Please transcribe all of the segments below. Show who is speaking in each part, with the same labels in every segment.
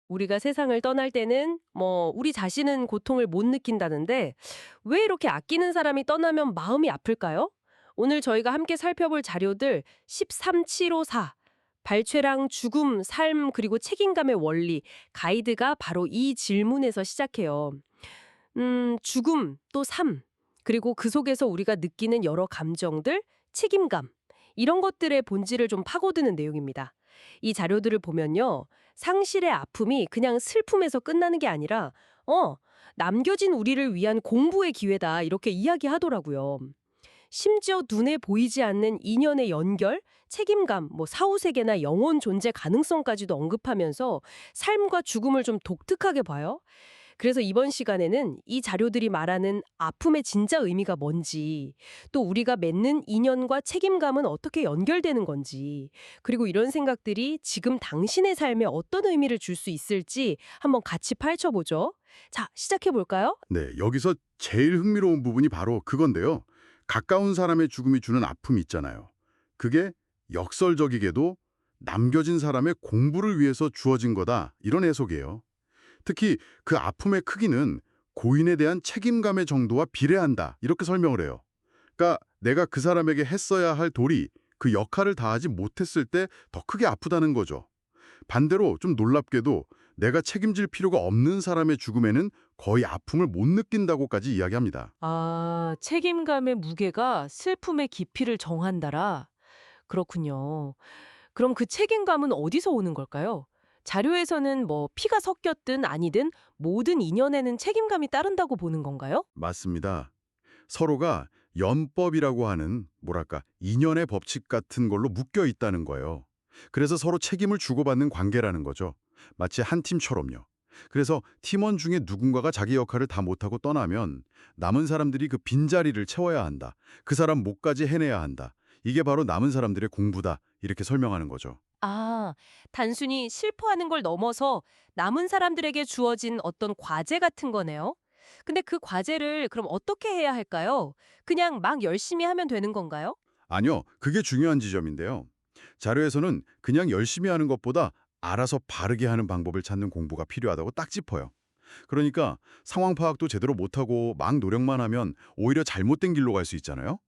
Speaker 1: 우리가 세상을 떠날 때는 우리 자신은 고통을 못 느낀다는데 왜 이렇게 아끼는 사람이 떠나면 마음이 아플까요? 오늘 저희가 함께 살펴볼 자료들 13754 발췌랑 죽음, 삶, 그리고 책임감의 원리, 가이드가 바로 이 질문에서 시작해요. 죽음, 또 삶, 그리고 그 속에서 우리가 느끼는 여러 감정들, 책임감, 이런 것들의 본질을 좀 파고드는 내용입니다. 이 자료들을 보면요. 상실의 아픔이 그냥 슬픔에서 끝나는 게 아니라, 남겨진 우리를 위한 공부의 기회다, 이렇게 이야기하더라고요. 심지어 눈에 보이지 않는 인연의 연결, 책임감, 사후세계나 영혼 존재 가능성까지도 언급하면서 삶과 죽음을 좀 독특하게 봐요. 그래서 이번 시간에는 이 자료들이 말하는 아픔의 진짜 의미가 뭔지, 또 우리가 맺는 인연과 책임감은 어떻게 연결되는 건지, 그리고 이런 생각들이 지금 당신의 삶에 어떤 의미를 줄 수 있을지 한번 같이 파헤쳐보죠. 자, 시작해볼까요?
Speaker 2: 네, 여기서 제일 흥미로운 부분이 바로 그건데요. 가까운 사람의 죽음이 주는 아픔이 있잖아요. 그게 역설적이게도 남겨진 사람의 공부를 위해서 주어진 거다, 이런 해석이에요. 특히 그 아픔의 크기는 고인에 대한 책임감의 정도와 비례한다, 이렇게 설명을 해요. 그러니까 내가 그 사람에게 했어야 할 도리, 그 역할을 다하지 못했을 때 더 크게 아프다는 거죠. 반대로 좀 놀랍게도 내가 책임질 필요가 없는 사람의 죽음에는 거의 아픔을 못 느낀다고까지 이야기합니다.
Speaker 3: 아, 책임감의 무게가 슬픔의 깊이를 정한다라. 그렇군요. 그럼 그 책임감은 어디서 오는 걸까요? 자료에서는 피가 섞였든 아니든 모든 인연에는 책임감이 따른다고 보는 건가요?
Speaker 2: 맞습니다. 서로가 연법이라고 하는 인연의 법칙 같은 걸로 묶여 있다는 거예요. 그래서 서로 책임을 주고받는 관계라는 거죠. 마치 한 팀처럼요. 그래서 팀원 중에 누군가가 자기 역할을 다 못하고 떠나면 남은 사람들이 그 빈자리를 채워야 한다. 그 사람 몫까지 해내야 한다. 이게 바로 남은 사람들의 공부다. 이렇게 설명하는 거죠.
Speaker 3: 아, 단순히 슬퍼하는 걸 넘어서 남은 사람들에게 주어진 어떤 과제 같은 거네요. 근데 그 과제를 그럼 어떻게 해야 할까요? 그냥 막 열심히 하면 되는 건가요?
Speaker 2: 아니요, 그게 중요한 지점인데요. 자료에서는 그냥 열심히 하는 것보다 알아서 바르게 하는 방법을 찾는 공부가 필요하다고 딱 짚어요. 그러니까 상황 파악도 제대로 못하고 막 노력만 하면 오히려 잘못된 길로 갈 수 있잖아요.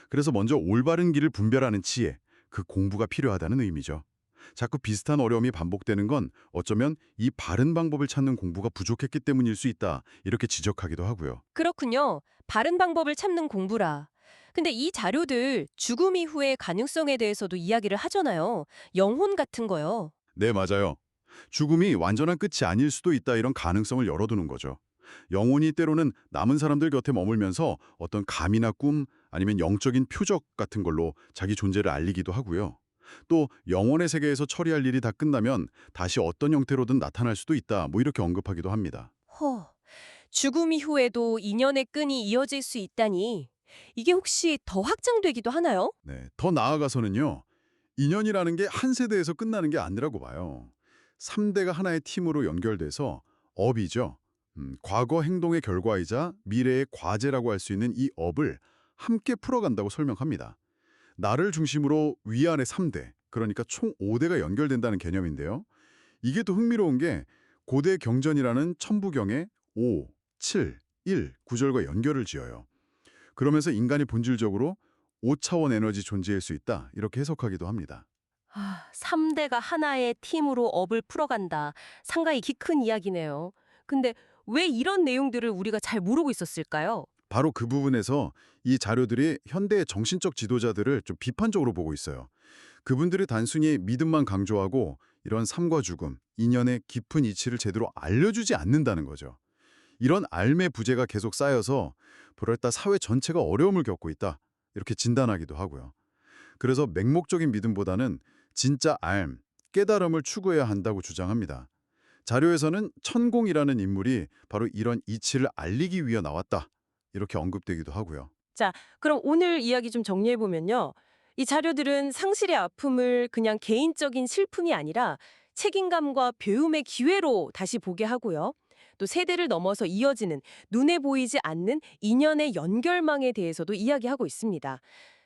Speaker 2: 그래서 먼저 올바른 길을 분별하는 지혜, 그 공부가 필요하다는 의미죠. 자꾸 비슷한 어려움이 반복되는 건 어쩌면 이 바른 방법을 찾는 공부가 부족했기 때문일 수 있다, 이렇게 지적하기도 하고요.
Speaker 3: 그렇군요. 바른 방법을 찾는 공부라. 근데 이 자료들 죽음 이후의 가능성에 대해서도 이야기를 하잖아요. 영혼 같은 거요.
Speaker 2: 네, 맞아요. 죽음이 완전한 끝이 아닐 수도 있다, 이런 가능성을 열어두는 거죠. 영혼이 때로는 남은 사람들 곁에 머물면서 어떤 감이나 꿈 아니면 영적인 표적 같은 걸로 자기 존재를 알리기도 하고요. 또 영혼의 세계에서 처리할 일이 다 끝나면 다시 어떤 형태로든 나타날 수도 있다, 이렇게 언급하기도 합니다.
Speaker 3: 죽음 이후에도 인연의 끈이 이어질 수 있다니. 이게 혹시 더 확장되기도 하나요?
Speaker 2: 네, 더 나아가서는요. 인연이라는 게 한 세대에서 끝나는 게 아니라고 봐요. 3대가 하나의 팀으로 연결돼서 업이죠. 과거 행동의 결과이자 미래의 과제라고 할 수 있는 이 업을 함께 풀어간다고 설명합니다. 나를 중심으로 위아래 3대, 그러니까 총 5대가 연결된다는 개념인데요. 이게 또 흥미로운 게 고대 경전이라는 천부경의 5, 7, 1 구절과 연결을 지어요. 그러면서 인간이 본질적으로 5차원 에너지 존재일 수 있다, 이렇게 해석하기도 합니다.
Speaker 3: 3대가 하나의 팀으로 업을 풀어간다. 상당히 키 큰 이야기네요. 근데 왜 이런 내용들을 우리가 잘 모르고 있었을까요?
Speaker 2: 바로 그 부분에서 이 자료들이 현대의 정신적 지도자들을 좀 비판적으로 보고 있어요. 그분들이 단순히 믿음만 강조하고 이런 삶과 죽음, 인연의 깊은 이치를 제대로 알려주지 않는다는 거죠. 이런 알매 부재가 계속 쌓여서 그럴다 사회 전체가 어려움을 겪고 있다, 이렇게 진단하기도 하고요. 그래서 맹목적인 믿음보다는 진짜 깨달음을 추구해야 한다고 주장합니다. 자료에서는 천공이라는 인물이 바로 이런 이치를 알리기 위해 나왔다, 이렇게 언급되기도 하고요.
Speaker 3: 자, 그럼 오늘 이야기 좀 정리해보면요. 이 자료들은 상실의 아픔을 그냥 개인적인 슬픔이 아니라 책임감과 배움의 기회로 다시 보게 하고요. 또 세대를 넘어서 이어지는 눈에 보이지 않는 인연의 연결망에 대해서도 이야기하고 있습니다.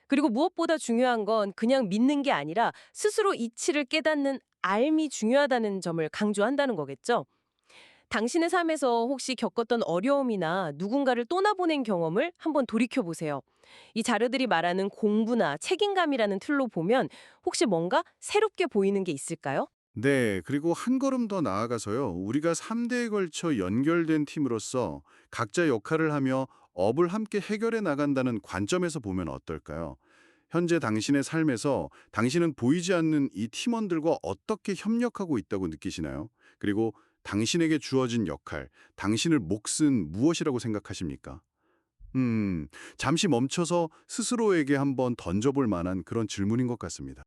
Speaker 3: 그리고 무엇보다 중요한 건 그냥 믿는 게 아니라 스스로 이치를 깨닫는 알미 중요하다는 점을 강조한다는 거겠죠. 당신의 삶에서 혹시 겪었던 어려움이나 누군가를 떠나보낸 경험을 한번 돌이켜 보세요. 이 자료들이 말하는 공부나 책임감이라는 틀로 보면 혹시 뭔가 새롭게 보이는 게 있을까요?
Speaker 4: 네, 그리고 한 걸음 더 나아가서요. 우리가 3대에 걸쳐 연결된 팀으로서 각자 역할을 하며 업을 함께 해결해 나간다는 관점에서 보면 어떨까요? 현재 당신의 삶에서 당신은 보이지 않는 이 팀원들과 어떻게 협력하고 있다고 느끼시나요? 그리고 당신에게 주어진 역할, 당신의 몫은 무엇이라고 생각하십니까? 잠시 멈춰서 스스로에게 한번 던져볼 만한 그런 질문인 것 같습니다.